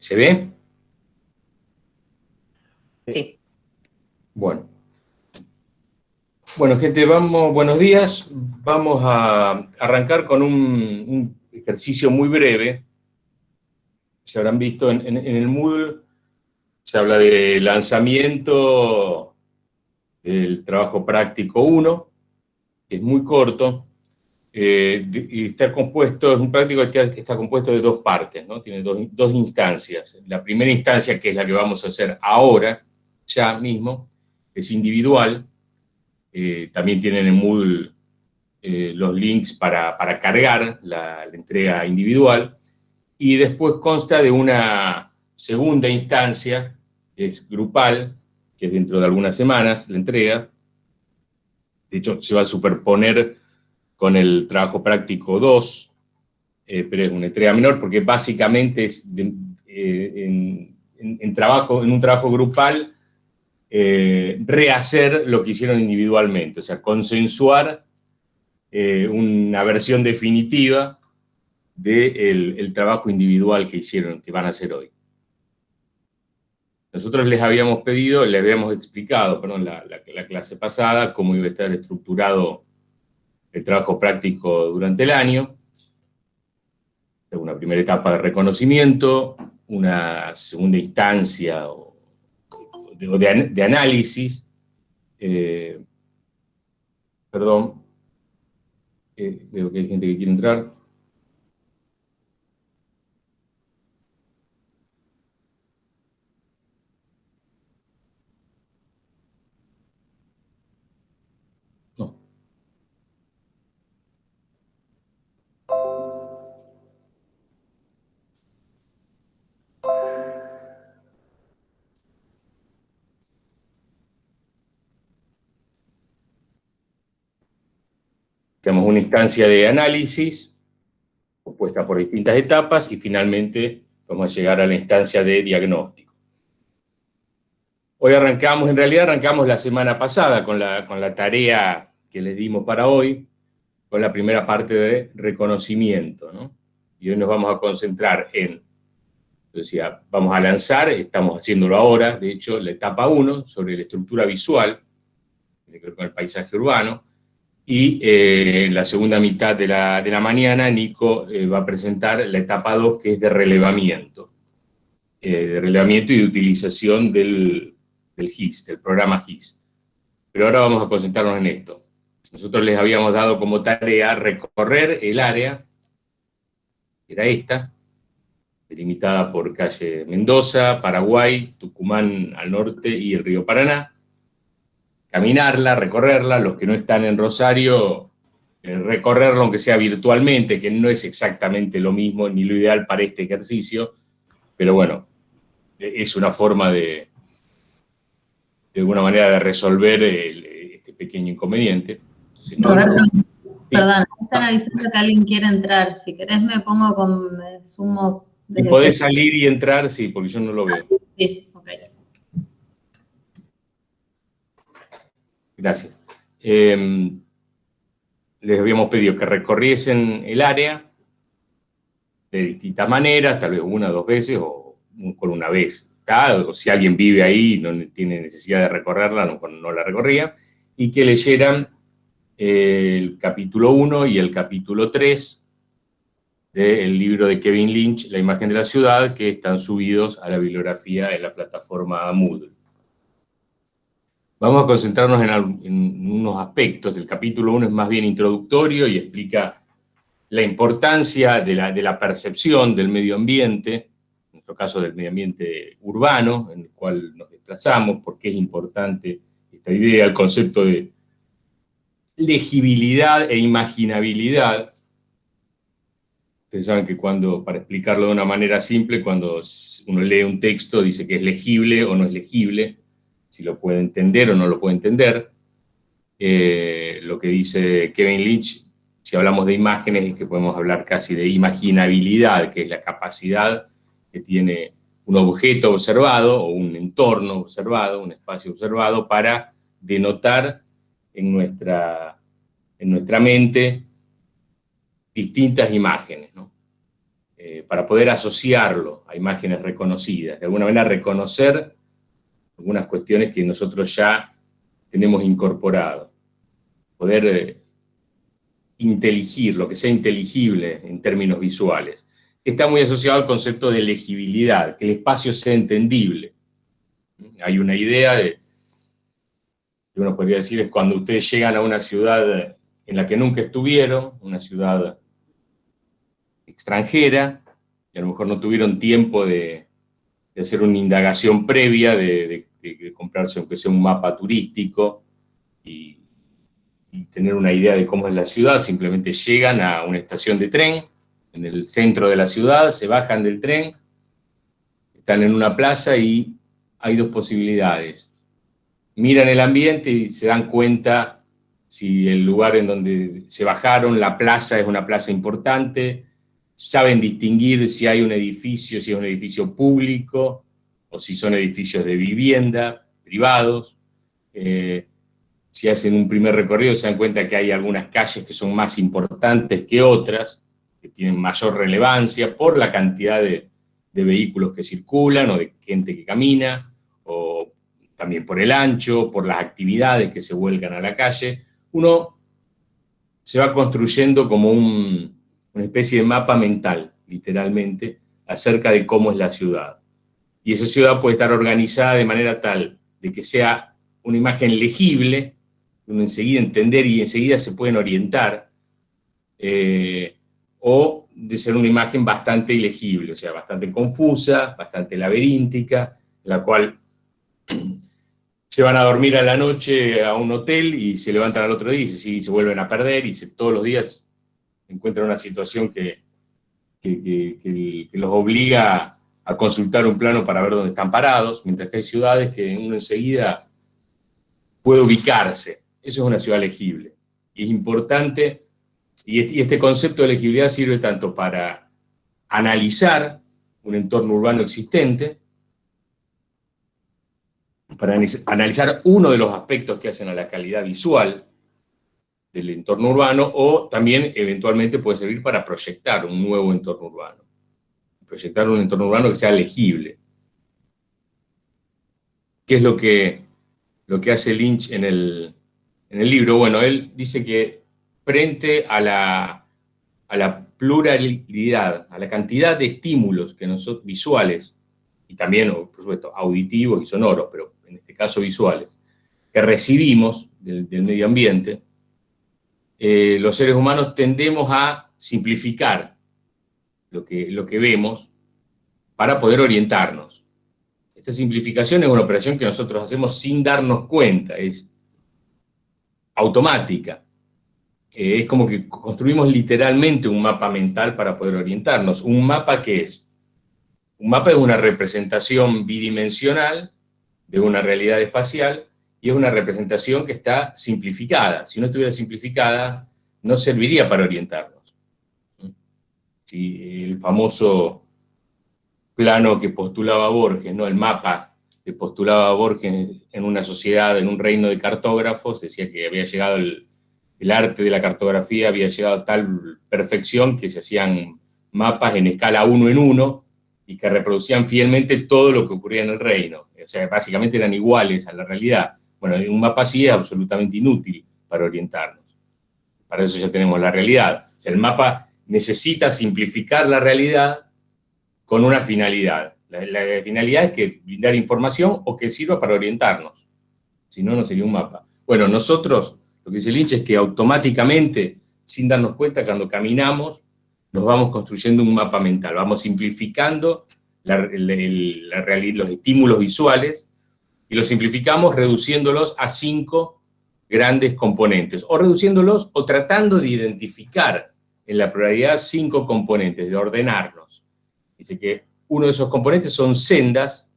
¿Se ve? Sí. Bueno. Bueno, gente, buenos días. Vamos a arrancar con un ejercicio muy breve. Se habrán visto en el Moodle, se habla de lanzamiento del trabajo práctico 1, que es muy corto, y está compuesto, es un práctico que está compuesto de dos partes, ¿no? Tiene dos instancias. La primera instancia, que es la que vamos a hacer ahora, ya mismo, es individual. También tienen en Moodle los links para cargar la entrega individual, y después consta de una segunda instancia, que es grupal, que es dentro de algunas semanas la entrega. De hecho, se va a superponer con el trabajo práctico 2, pero es una entrega menor porque básicamente es en un trabajo grupal, rehacer lo que hicieron individualmente, o sea, consensuar una versión definitiva del trabajo individual que hicieron, que van a hacer hoy. Nosotros les habíamos explicado, la clase pasada, cómo iba a estar estructurado el trabajo práctico durante el año. Una primera etapa de reconocimiento, una segunda instancia de análisis, veo que hay gente que quiere entrar. No. Tenemos una instancia de análisis, compuesta por distintas etapas, y finalmente vamos a llegar a la instancia de diagnóstico. Hoy en realidad arrancamos la semana pasada con la tarea que les dimos para hoy, con la primera parte de reconocimiento, ¿no? Y hoy nos vamos a concentrar vamos a lanzar, estamos haciéndolo ahora, de hecho, la etapa 1 sobre la estructura visual, tiene que ver con el paisaje urbano, y en la segunda mitad de la mañana, Nico va a presentar la etapa 2, que es de relevamiento y de utilización del GIS, del programa GIS. Pero ahora vamos a concentrarnos en esto. Nosotros les habíamos dado como tarea recorrer el área, que era esta, delimitada por calle Mendoza, Paraguay, Tucumán al norte y el río Paraná. Caminarla, recorrerla, los que no están en Rosario, recorrerlo aunque sea virtualmente, que no es exactamente lo mismo ni lo ideal para este ejercicio, pero bueno, es una forma de alguna manera de resolver este pequeño inconveniente. Roberto, perdón, están avisando que alguien quiere entrar. Si querés me sumo. Y podés salir y entrar, sí, porque yo no lo veo. Sí, ok. Gracias. Les habíamos pedido que recorriesen el área de distintas maneras, tal vez una o dos veces, o con una vez. O si alguien vive ahí y no tiene necesidad de recorrerla, no la recorría, y que leyeran el capítulo 1 y el capítulo 3 del libro de Kevin Lynch, La imagen de la ciudad, que están subidos a la bibliografía en la plataforma Moodle. Vamos a concentrarnos en unos aspectos. El capítulo 1 es más bien introductorio y explica la importancia de la percepción del medio ambiente, en nuestro caso del medio ambiente urbano, en el cual nos desplazamos, porque es importante esta idea, el concepto de legibilidad e imaginabilidad. Ustedes saben que para explicarlo de una manera simple, cuando uno lee un texto, dice que es legible o no es legible, si lo puede entender o no lo puede entender. Lo que dice Kevin Lynch, si hablamos de imágenes, es que podemos hablar casi de imaginabilidad, que es la capacidad que tiene un objeto observado o un entorno observado, un espacio observado, para denotar en nuestra mente distintas imágenes, ¿no? para poder asociarlo a imágenes reconocidas, de alguna manera reconocer algunas cuestiones que nosotros ya tenemos incorporado, poder inteligir, lo que sea inteligible en términos visuales. Está muy asociado al concepto de legibilidad, que el espacio sea entendible. Hay una idea que uno podría decir es cuando ustedes llegan a una ciudad en la que nunca estuvieron, una ciudad extranjera, y a lo mejor no tuvieron tiempo de hacer una indagación previa, de comprarse aunque sea un mapa turístico y tener una idea de cómo es la ciudad. Simplemente llegan a una estación de tren en el centro de la ciudad, se bajan del tren, están en una plaza y hay dos posibilidades. Miran el ambiente y se dan cuenta si el lugar en donde se bajaron, la plaza es una plaza importante, saben distinguir si hay un edificio, si es un edificio público o si son edificios de vivienda, privados. Si hacen un primer recorrido se dan cuenta que hay algunas calles que son más importantes que otras, que tienen mayor relevancia por la cantidad de vehículos que circulan o de gente que camina, o también por el ancho, por las actividades que se vuelcan a la calle. Uno se va construyendo como una especie de mapa mental, literalmente, acerca de cómo es la ciudad. Y esa ciudad puede estar organizada de manera tal de que sea una imagen legible, uno enseguida entender y enseguida se pueden orientar, o de ser una imagen bastante ilegible, o sea, bastante confusa, bastante laberíntica, en la cual se van a dormir a la noche a un hotel y se levantan al otro día y se vuelven a perder, y todos los días encuentran una situación que los obliga a consultar un plano para ver dónde están parados, mientras que hay ciudades que uno enseguida puede ubicarse. Eso es una ciudad legible. Y es importante, y este concepto de legibilidad sirve tanto para analizar un entorno urbano existente, para analizar uno de los aspectos que hacen a la calidad visual del entorno urbano, o también eventualmente puede servir para proyectar un nuevo entorno urbano. Proyectar un entorno urbano que sea legible. ¿Qué es lo que hace Lynch en el libro? Bueno, él dice que frente a la pluralidad, a la cantidad de estímulos que nosotros, visuales, y también, por supuesto, auditivos y sonoros, pero en este caso visuales, que recibimos del medio ambiente, los seres humanos tendemos a simplificar lo que vemos para poder orientarnos. Esta simplificación es una operación que nosotros hacemos sin darnos cuenta, es automática. Es como que construimos literalmente un mapa mental para poder orientarnos. ¿Un mapa qué es? Un mapa es una representación bidimensional de una realidad espacial, y es una representación que está simplificada. Si no estuviera simplificada, no serviría para orientarnos. Si el famoso plano que postulaba Borges, ¿no? El mapa que postulaba Borges en una sociedad, en un reino de cartógrafos, decía que había llegado el arte de la cartografía, había llegado a tal perfección que se hacían mapas en escala 1 en 1 y que reproducían fielmente todo lo que ocurría en el reino. O sea, básicamente eran iguales a la realidad. Bueno, un mapa así es absolutamente inútil para orientarnos. Para eso ya tenemos la realidad. O sea, el mapa necesita simplificar la realidad con una finalidad. La finalidad es que brindar información o que sirva para orientarnos. Si no, no sería un mapa. Bueno, nosotros, lo que dice Lynch es que automáticamente, sin darnos cuenta, cuando caminamos, nos vamos construyendo un mapa mental. Vamos simplificando los estímulos visuales, y los simplificamos reduciéndolos a 5 grandes componentes, o reduciéndolos o tratando de identificar en la pluralidad 5 componentes, de ordenarnos. Dice que uno de esos componentes son sendas,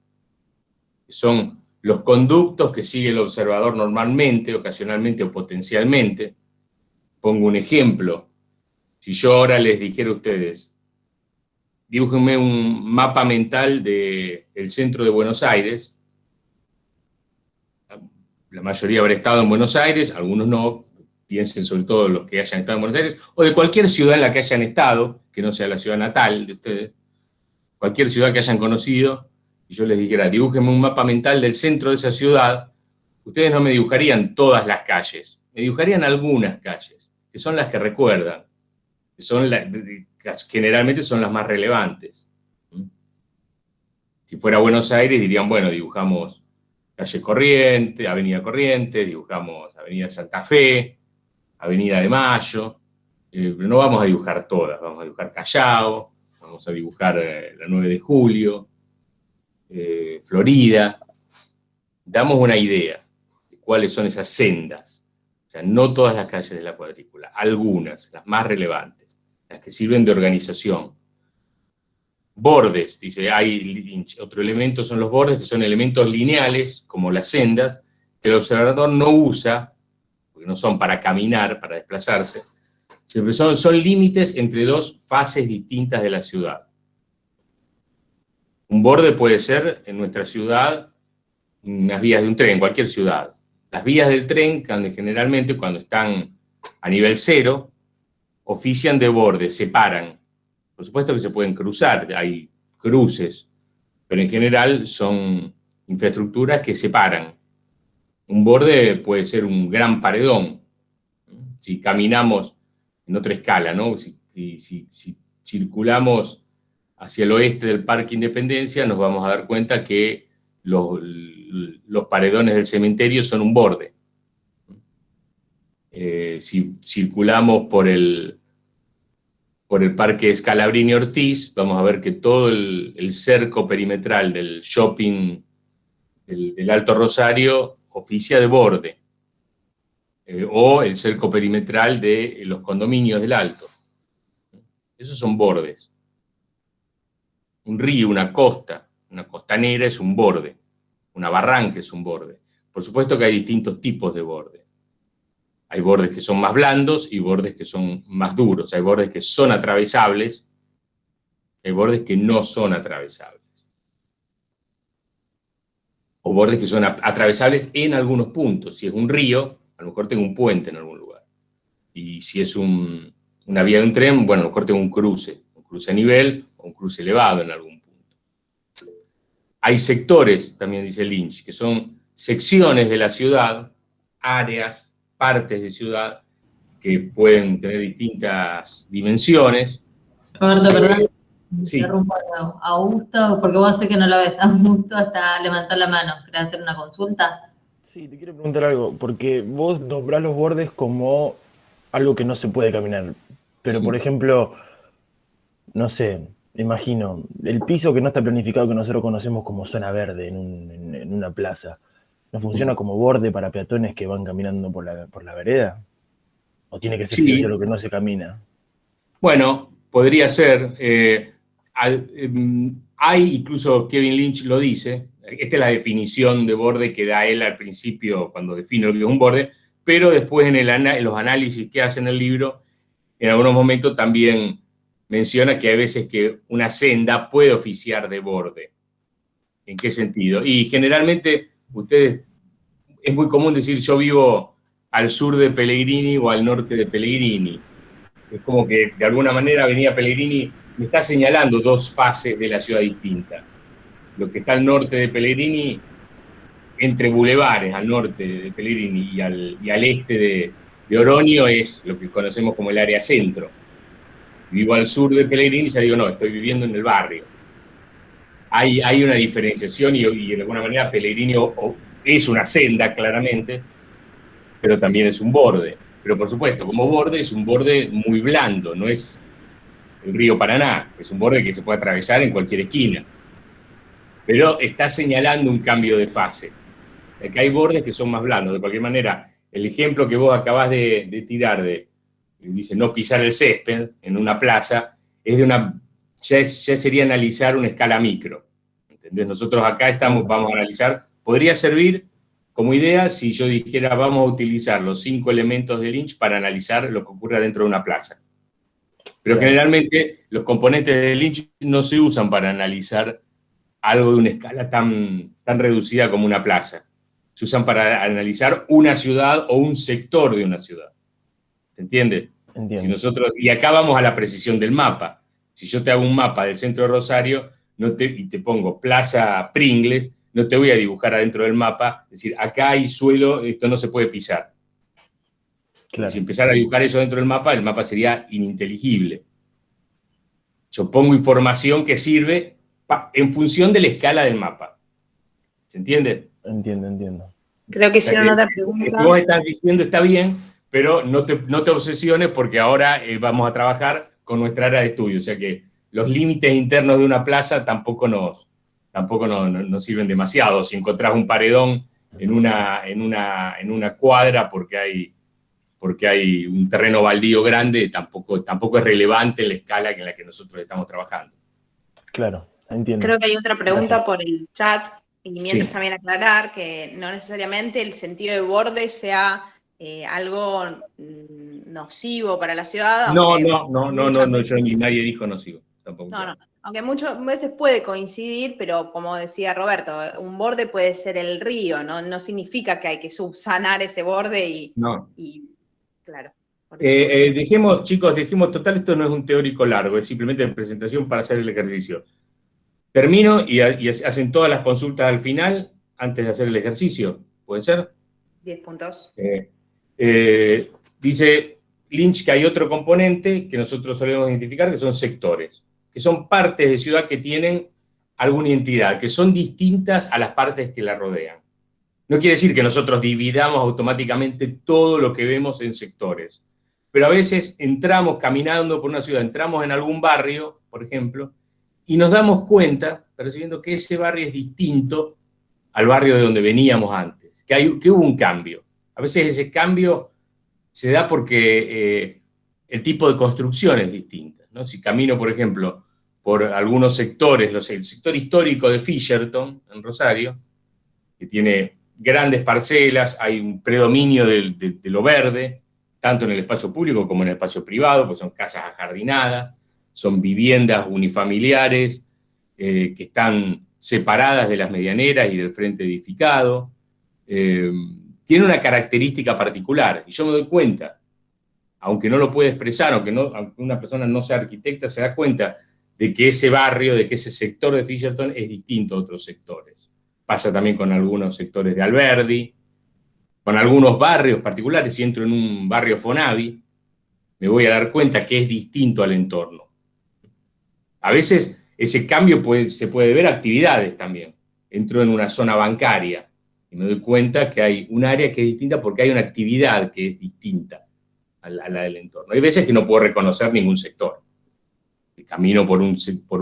que son los conductos que sigue el observador normalmente, ocasionalmente o potencialmente. Pongo un ejemplo. Si yo ahora les dijera a ustedes, dibújenme un mapa mental del centro de Buenos Aires. La mayoría habrá estado en Buenos Aires, algunos no, piensen sobre todo los que hayan estado en Buenos Aires, o de cualquier ciudad en la que hayan estado, que no sea la ciudad natal de ustedes, cualquier ciudad que hayan conocido, y yo les dijera, dibújenme un mapa mental del centro de esa ciudad, ustedes no me dibujarían todas las calles, me dibujarían algunas calles, que son las que recuerdan, que son generalmente son las más relevantes. Si fuera Buenos Aires, dirían, bueno, dibujamos calle Corrientes, Avenida Corrientes, dibujamos Avenida Santa Fe, Avenida de Mayo, pero no vamos a dibujar todas, vamos a dibujar Callao, vamos a dibujar la 9 de Julio, Florida. Damos una idea de cuáles son esas sendas. O sea, no todas las calles de la cuadrícula, algunas, las más relevantes, las que sirven de organización. Bordes, dice, otro elemento son los bordes, que son elementos lineales, como las sendas, que el observador no usa, porque no son para caminar, para desplazarse, siempre son límites entre dos fases distintas de la ciudad. Un borde puede ser, en nuestra ciudad, unas vías de un tren, en cualquier ciudad. Las vías del tren, generalmente, cuando están a nivel cero, ofician de borde, separan. Por supuesto que se pueden cruzar, hay cruces, pero en general son infraestructuras que separan. Un borde puede ser un gran paredón. Si caminamos en otra escala, ¿no? Si circulamos hacia el oeste del Parque Independencia, nos vamos a dar cuenta que los paredones del cementerio son un borde. Si circulamos por el Parque Scalabrini Ortiz, vamos a ver que todo el cerco perimetral del shopping del Alto Rosario oficia de borde, o el cerco perimetral de los condominios del Alto. Esos son bordes. Un río, una costanera es un borde, una barranca es un borde. Por supuesto que hay distintos tipos de borde. Hay bordes que son más blandos y bordes que son más duros. Hay bordes que son atravesables, hay bordes que no son atravesables. O bordes que son atravesables en algunos puntos. Si es un río, a lo mejor tengo un puente en algún lugar. Y si es una vía de un tren, bueno, a lo mejor tengo un cruce a nivel o un cruce elevado en algún punto. Hay sectores, también dice Lynch, que son secciones de la ciudad, áreas, partes de ciudad que pueden tener distintas dimensiones. Roberto, perdón, Sí. interrumpo a Augusto, porque vos sé que no lo ves. Augusto hasta levantó la mano. ¿Querés hacer una consulta? Sí, te quiero preguntar algo, porque vos nombrás los bordes como algo que no se puede caminar. Pero, Sí. por ejemplo, no sé, imagino, el piso que no está planificado, que nosotros conocemos como zona verde en una plaza, ¿no funciona como borde para peatones que van caminando por la vereda? ¿O tiene que ser Sí. lo que no se camina? Bueno, podría ser. Hay, incluso Kevin Lynch lo dice, esta es la definición de borde que da él al principio cuando define lo que es un borde, pero después en los análisis que hace en el libro, en algunos momentos también menciona que hay veces que una senda puede oficiar de borde. ¿En qué sentido? Y generalmente es muy común decir yo vivo al sur de Pellegrini o al norte de Pellegrini. Es como que de alguna manera Avenida Pellegrini me está señalando dos fases de la ciudad distintas. Lo que está al norte de Pellegrini, entre bulevares, al norte de Pellegrini y al este de Oroño, es lo que conocemos como el área centro. Vivo al sur de Pellegrini y ya digo, no, estoy viviendo en el barrio. Hay una diferenciación y de alguna manera Pellegrini es una senda, claramente, pero también es un borde. Pero por supuesto, como borde, es un borde muy blando, no es el río Paraná, es un borde que se puede atravesar en cualquier esquina. Pero está señalando un cambio de fase. Acá hay bordes que son más blandos. De cualquier manera, el ejemplo que vos acabás de tirar, dice no pisar el césped en una plaza, es ya sería analizar una escala micro. ¿Entendés? Nosotros acá vamos a analizar, podría servir como idea si yo dijera vamos a utilizar los 5 elementos de Lynch para analizar lo que ocurre dentro de una plaza. Pero generalmente los componentes de Lynch no se usan para analizar algo de una escala tan reducida como una plaza. Se usan para analizar una ciudad o un sector de una ciudad. ¿Se entiende? Entiendo. Si nosotros, y acá vamos a la precisión del mapa. Si yo te hago un mapa del centro de Rosario y te pongo Plaza Pringles, no te voy a dibujar adentro del mapa, es decir, acá hay suelo, esto no se puede pisar. Claro. Si empezara a dibujar eso dentro del mapa, el mapa sería ininteligible. Yo pongo información que sirve en función de la escala del mapa. ¿Se entiende? Entiendo. Creo que O sea hicieron que otra lo que pregunta. vos estás diciendo está bien, pero no te obsesiones porque ahora vamos a trabajar con nuestra área de estudio. O sea que los límites internos de una plaza tampoco nos sirven demasiado. Si encontrás un paredón en una cuadra porque hay un terreno baldío grande, tampoco es relevante en la escala en la que nosotros estamos trabajando. Claro, entiendo. Creo que hay otra pregunta Gracias. por el chat, y mientras Sí. también aclarar que no necesariamente el sentido de borde sea algo nocivo para la ciudad, No, aunque muchas yo ni veces, nadie dijo nocivo, tampoco. no, aunque muchas veces puede coincidir, pero como decía Roberto, un borde puede ser el río, no significa que hay que subsanar ese borde No. y claro. Por eso. Dejemos, total, esto no es un teórico largo, es simplemente presentación para hacer el ejercicio. Termino y hacen todas las consultas al final, antes de hacer el ejercicio, ¿puede ser? 10 puntos. Dice Lynch que hay otro componente que nosotros solemos identificar, que son sectores, que son partes de ciudad que tienen alguna identidad, que son distintas a las partes que la rodean. No quiere decir que nosotros dividamos automáticamente todo lo que vemos en sectores, pero a veces entramos caminando por una ciudad, entramos en algún barrio, por ejemplo, y nos damos cuenta, percibiendo que ese barrio es distinto al barrio de donde veníamos antes, que hubo un cambio. A veces ese cambio se da porque el tipo de construcción es distinta, ¿no? Si camino, por ejemplo, por algunos sectores, el sector histórico de Fisherton, en Rosario, que tiene grandes parcelas, hay un predominio de lo verde, tanto en el espacio público como en el espacio privado, pues son casas ajardinadas, son viviendas unifamiliares que están separadas de las medianeras y del frente edificado. Tiene una característica particular, y yo me doy cuenta, aunque no lo puede expresar, aunque una persona no sea arquitecta, se da cuenta de que ese barrio, de que ese sector de Fisherton es distinto a otros sectores. Pasa también con algunos sectores de Alberdi, con algunos barrios particulares. Si entro en un barrio Fonavi, me voy a dar cuenta que es distinto al entorno. A veces ese cambio se puede ver a actividades también. Entro en una zona bancaria y me doy cuenta que hay un área que es distinta porque hay una actividad que es distinta a la del entorno. Hay veces que no puedo reconocer ningún sector. Camino por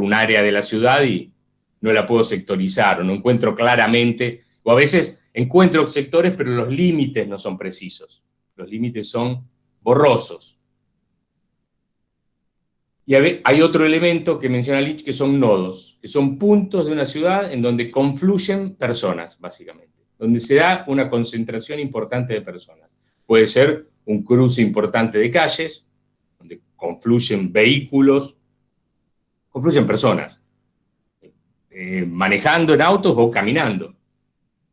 un área de la ciudad y no la puedo sectorizar o no encuentro claramente, o a veces encuentro sectores pero los límites no son precisos, los límites son borrosos. Y hay otro elemento que menciona Lynch que son nodos, que son puntos de una ciudad en donde confluyen personas, básicamente, donde se da una concentración importante de personas. Puede ser un cruce importante de calles, donde confluyen vehículos, confluyen personas. Manejando en autos o caminando.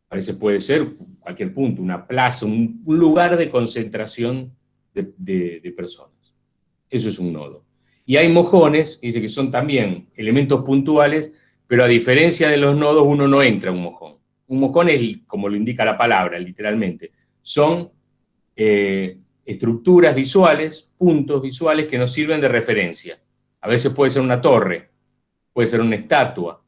A veces puede ser cualquier punto, una plaza, un lugar de concentración de personas. Eso es un nodo. Y hay mojones, que dice que son también elementos puntuales, pero a diferencia de los nodos, uno no entra a un mojón. Un mojón es, como lo indica la palabra, literalmente, son estructuras visuales, puntos visuales que nos sirven de referencia. A veces puede ser una torre, puede ser una estatua,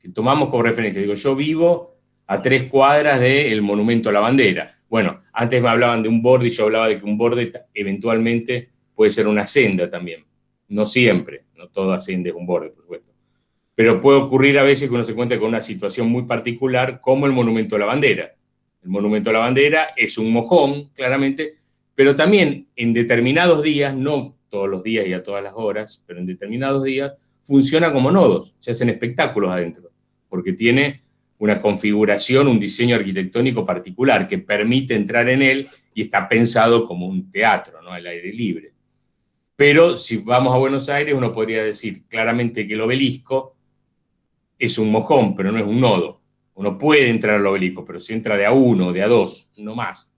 que tomamos como referencia. Digo, yo vivo a 3 cuadras del Monumento a la Bandera. Bueno, antes me hablaban de un borde y yo hablaba de que un borde eventualmente puede ser una senda también. No siempre, no toda senda es un borde, por supuesto. Pero puede ocurrir a veces que uno se encuentra con una situación muy particular como el Monumento a la Bandera. El Monumento a la Bandera es un mojón, claramente, pero también en determinados días, no todos los días y a todas las horas, pero en determinados días, funciona como nodos, se hacen espectáculos adentro, porque tiene una configuración, un diseño arquitectónico particular que permite entrar en él y está pensado como un teatro, ¿no? Al aire libre. Pero si vamos a Buenos Aires, uno podría decir claramente que el obelisco es un mojón, pero no es un nodo. Uno puede entrar al obelisco, pero se entra de a 1, de a 2, no más.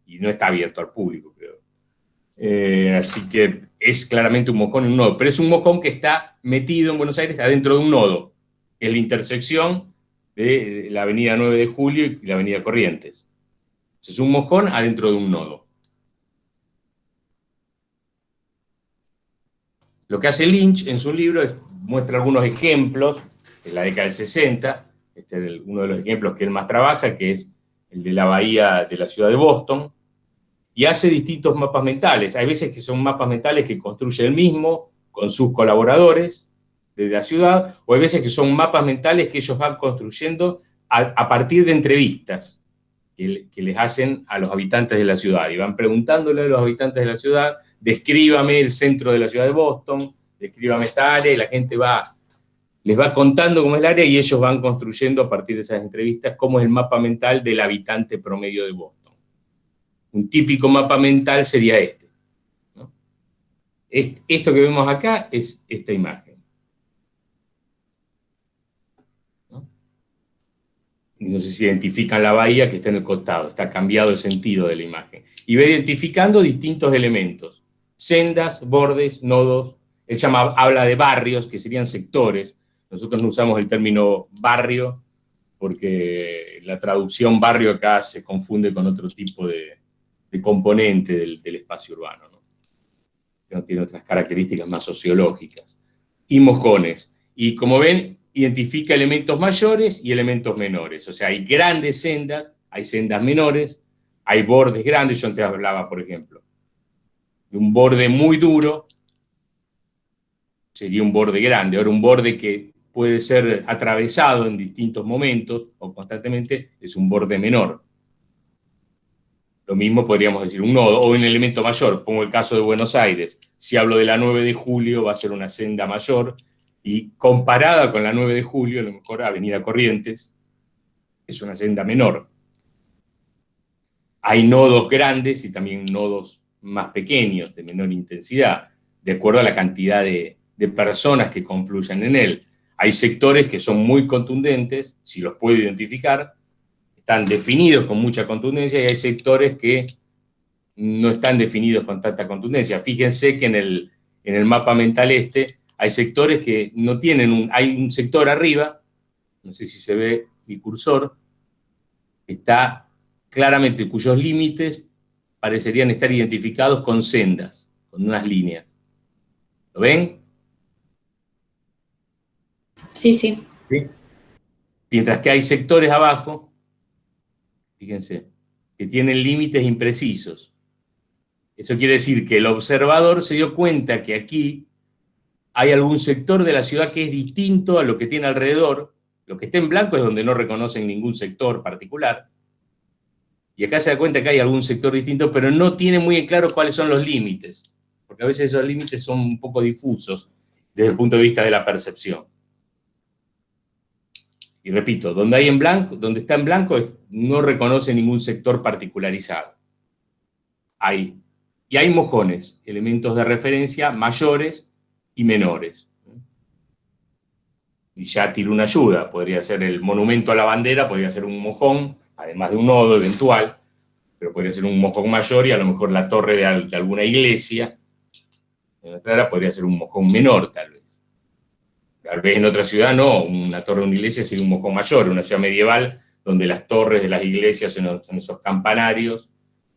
y no está abierto al público, creo. Así que es claramente un mojón en un nodo, pero es un mojón que está metido en Buenos Aires adentro de un nodo, que es la intersección de la avenida 9 de Julio y la avenida Corrientes. Entonces, es un mojón adentro de un nodo. Lo que hace Lynch en su libro es muestra algunos ejemplos de la década del 60, este es uno de los ejemplos que él más trabaja, que es el de la bahía de la ciudad de Boston, y hace distintos mapas mentales. Hay veces que son mapas mentales que construye él mismo con sus colaboradores de la ciudad, o hay veces que son mapas mentales que ellos van construyendo a partir de entrevistas que les hacen a los habitantes de la ciudad, y van preguntándole a los habitantes de la ciudad, descríbame el centro de la ciudad de Boston, descríbame esta área, y la gente les va contando cómo es el área, y ellos van construyendo a partir de esas entrevistas cómo es el mapa mental del habitante promedio de Boston. Un típico mapa mental sería este, ¿no? Esto que vemos acá es esta imagen, ¿no? No sé si identifican la bahía que está en el costado, está cambiado el sentido de la imagen. Y va identificando distintos elementos, sendas, bordes, nodos. Él habla de barrios, que serían sectores. Nosotros no usamos el término barrio, porque la traducción barrio acá se confunde con otro tipo de componente del espacio urbano, ¿no? Tiene otras características más sociológicas. Y mojones. Y como ven, identifica elementos mayores y elementos menores. O sea, hay grandes sendas, hay sendas menores, hay bordes grandes. Yo antes hablaba, por ejemplo, de un borde muy duro, sería un borde grande. Ahora, un borde que puede ser atravesado en distintos momentos o constantemente es un borde menor. Lo mismo podríamos decir un nodo o un elemento mayor. Pongo el caso de Buenos Aires. Si hablo de la 9 de Julio, va a ser una senda mayor, y comparada con la 9 de Julio, a lo mejor Avenida Corrientes es una senda menor. Hay nodos grandes y también nodos más pequeños, de menor intensidad, de acuerdo a la cantidad de personas que confluyen en él. Hay sectores que son muy contundentes, si los puedo identificar, están definidos con mucha contundencia, y hay sectores que no están definidos con tanta contundencia. Fíjense que en el mapa mental hay sectores que no tienen hay un sector arriba, no sé si se ve mi cursor, está claramente, cuyos límites parecerían estar identificados con sendas, con unas líneas. ¿Lo ven? Sí, sí. ¿Sí? Mientras que hay sectores abajo, fíjense, que tienen límites imprecisos. Eso quiere decir que el observador se dio cuenta que aquí hay algún sector de la ciudad que es distinto a lo que tiene alrededor. Lo que está en blanco es donde no reconocen ningún sector particular. Y acá se da cuenta que hay algún sector distinto, pero no tiene muy en claro cuáles son los límites, porque a veces esos límites son un poco difusos desde el punto de vista de la percepción. Y repito, donde está en blanco no reconoce ningún sector particularizado. Y hay mojones, elementos de referencia mayores y menores. Y ya tiro una ayuda, podría ser el monumento a la bandera, podría ser un mojón, además de un nodo eventual, pero podría ser un mojón mayor, y a lo mejor la torre de alguna iglesia, en otra área podría ser un mojón menor, tal vez. Tal vez en otra ciudad no, una torre de una iglesia sería un mojón mayor, una ciudad medieval donde las torres de las iglesias son esos campanarios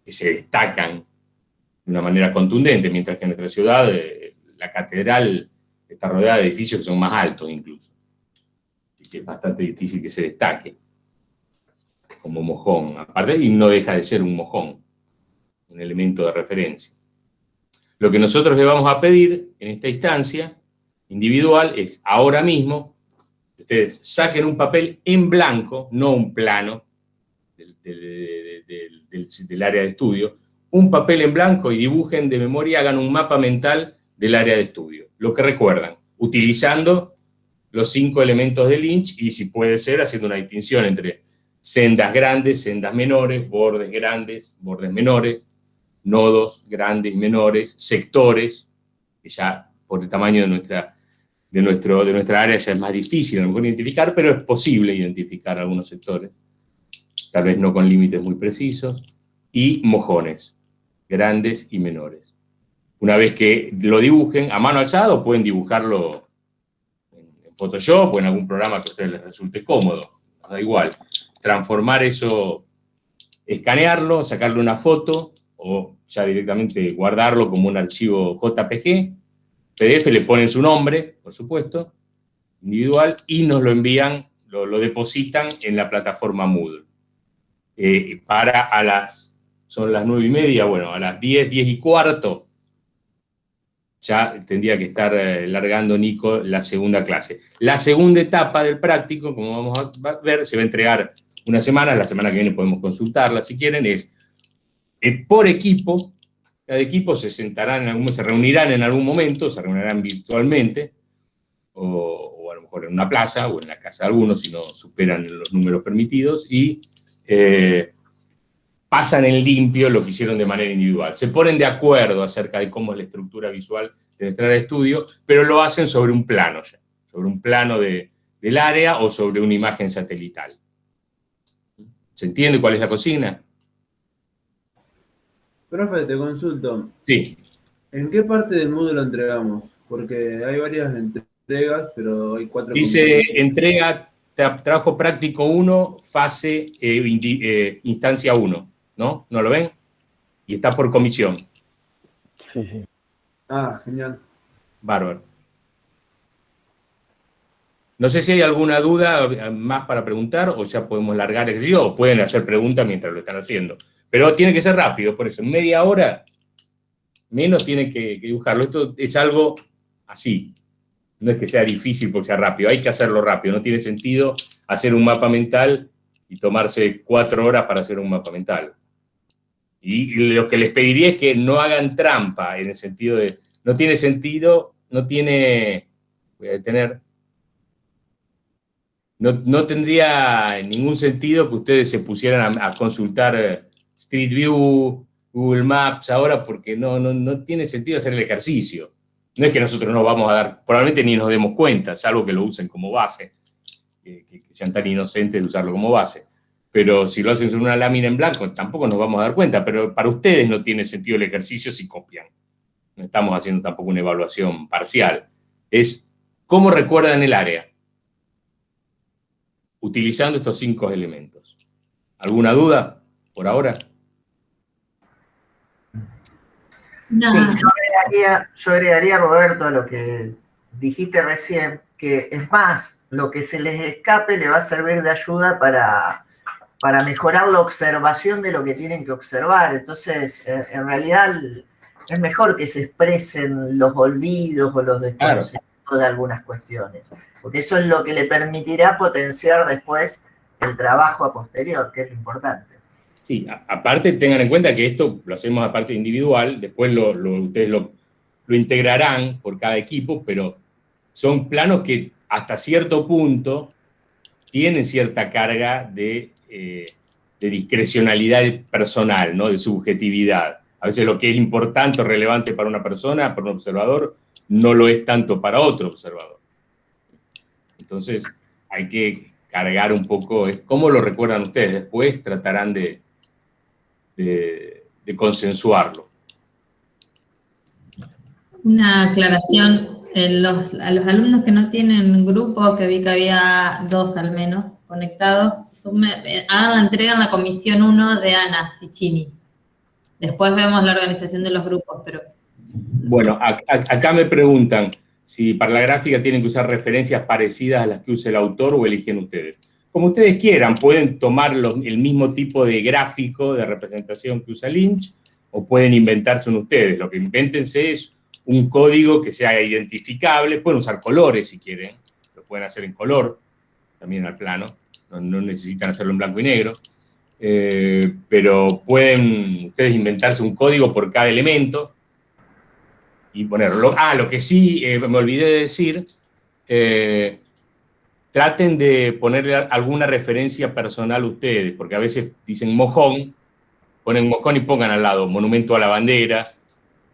que se destacan de una manera contundente, mientras que en nuestra ciudad la catedral está rodeada de edificios que son más altos incluso. Así que es bastante difícil que se destaque como mojón. Aparte, y no deja de ser un mojón, un elemento de referencia. Lo que nosotros le vamos a pedir en esta instancia individual es, ahora mismo, ustedes saquen un papel en blanco, no un plano del área de estudio, un papel en blanco y dibujen de memoria, hagan un mapa mental del área de estudio, lo que recuerdan, utilizando los 5 elementos de Lynch, y si puede ser, haciendo una distinción entre sendas grandes, sendas menores, bordes grandes, bordes menores, nodos grandes y menores, sectores, que ya por el tamaño de nuestra área ya es más difícil a lo mejor identificar, pero es posible identificar algunos sectores, tal vez no con límites muy precisos, y mojones, grandes y menores. Una vez que lo dibujen a mano alzada, o pueden dibujarlo en Photoshop o en algún programa que a ustedes les resulte cómodo, da igual. Transformar eso, escanearlo, sacarle una foto, o ya directamente guardarlo como un archivo JPG, PDF, le ponen su nombre, por supuesto, individual, y nos lo envían, lo depositan en la plataforma Moodle. Son las 9:30, bueno, a las 10, 10:15, ya tendría que estar largando Nico la segunda clase. La segunda etapa del práctico, como vamos a ver, se va a entregar una semana, la semana que viene podemos consultarla si quieren, es por equipo. Cada equipo se reunirán en algún momento, se reunirán virtualmente, o a lo mejor en una plaza, o en la casa de algunos, si no superan los números permitidos, y pasan en limpio lo que hicieron de manera individual. Se ponen de acuerdo acerca de cómo es la estructura visual de nuestra área de estudio, pero lo hacen sobre un plano ya, sobre un plano del área o sobre una imagen satelital. ¿Se entiende cuál es la consigna? Profe, te consulto. Sí. ¿En qué parte del Moodle lo entregamos? Porque hay varias entregas, pero hay 4. Dice entrega, trabajo práctico 1, fase instancia 1, ¿no? ¿No lo ven? Y está por comisión. Sí, sí. Ah, genial. Bárbaro. No sé si hay alguna duda más para preguntar, o ya podemos largar el ejercicio, o pueden hacer preguntas mientras lo están haciendo. Pero tiene que ser rápido, por eso en media hora menos tienen que dibujarlo. Esto es algo así. No es que sea difícil porque sea rápido, hay que hacerlo rápido. No tiene sentido hacer un mapa mental y tomarse 4 horas para hacer un mapa mental. Y lo que les pediría es que no hagan trampa, en el sentido de, no tiene sentido, no tendría ningún sentido que ustedes se pusieran a consultar Street View, Google Maps ahora, porque no tiene sentido hacer el ejercicio. No es que nosotros nos vamos a dar, probablemente ni nos demos cuenta, salvo que lo usen como base, que sean tan inocentes de usarlo como base. Pero si lo hacen sobre una lámina en blanco, tampoco nos vamos a dar cuenta, pero para ustedes no tiene sentido el ejercicio si copian. No estamos haciendo tampoco una evaluación parcial. Es cómo recuerdan el área, utilizando estos 5 elementos. ¿Alguna duda por ahora? No. Sí, yo agregaría, Roberto, a lo que dijiste recién, que es más, lo que se les escape le va a servir de ayuda para mejorar la observación de lo que tienen que observar. Entonces, en realidad, es mejor que se expresen los olvidos o los desconocimientos de algunas cuestiones, porque eso es lo que le permitirá potenciar después el trabajo a posterior, que es lo importante. Sí, aparte tengan en cuenta que esto lo hacemos aparte individual, después ustedes lo integrarán por cada equipo, pero son planos que hasta cierto punto tienen cierta carga de discrecionalidad personal, ¿no? De subjetividad. A veces lo que es importante o relevante para una persona, para un observador, no lo es tanto para otro observador. Entonces hay que cargar un poco, ¿cómo lo recuerdan ustedes? Después tratarán de consensuarlo. Una aclaración, a los alumnos que no tienen grupo, que vi que había 2 al menos conectados, hagan la entrega en la comisión 1 de Ana Cicchini. Después vemos la organización de los grupos, pero... Bueno, acá me preguntan si para la gráfica tienen que usar referencias parecidas a las que use el autor o eligen ustedes. Como ustedes quieran, pueden tomar el mismo tipo de gráfico de representación que usa Lynch, o pueden inventarse uno ustedes. Lo que invéntense es un código que sea identificable. Pueden usar colores si quieren, lo pueden hacer en color, también al plano, no necesitan hacerlo en blanco y negro, pero pueden ustedes inventarse un código por cada elemento y ponerlo. Lo que sí me olvidé de decir, traten de ponerle alguna referencia personal a ustedes, porque a veces dicen mojón, ponen mojón y pongan al lado monumento a la bandera,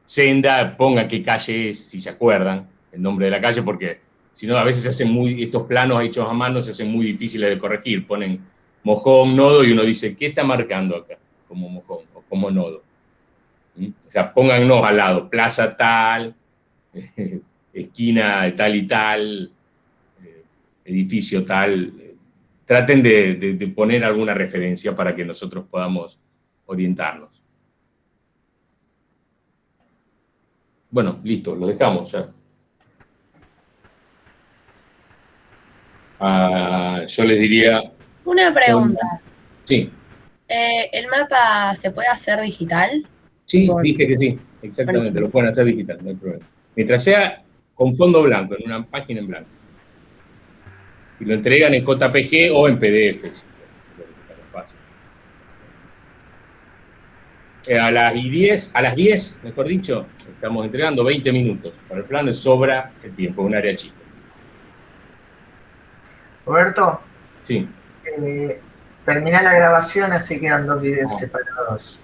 senda, pongan qué calle es, si se acuerdan, el nombre de la calle, porque si no a veces se hacen estos planos hechos a mano se hacen muy difíciles de corregir, ponen mojón, nodo, y uno dice, ¿qué está marcando acá como mojón o como como nodo. O sea, póngannos al lado, plaza tal, esquina de tal y tal, edificio tal. Traten de poner alguna referencia para que nosotros podamos orientarnos. Bueno, listo, lo dejamos ya. Yo les diría... Una pregunta. Sí. ¿El mapa se puede hacer digital? Sí, dije que sí, exactamente, Buenísimo. lo pueden hacer digital, no hay problema. Mientras sea con fondo blanco, en una página en blanco. Y lo entregan en JPG o en PDF. A las 10, mejor dicho, estamos entregando 20 minutos. Para el plan de sobra el tiempo, un área chica. Roberto, Sí. termina la grabación, así quedan 2 videos separados.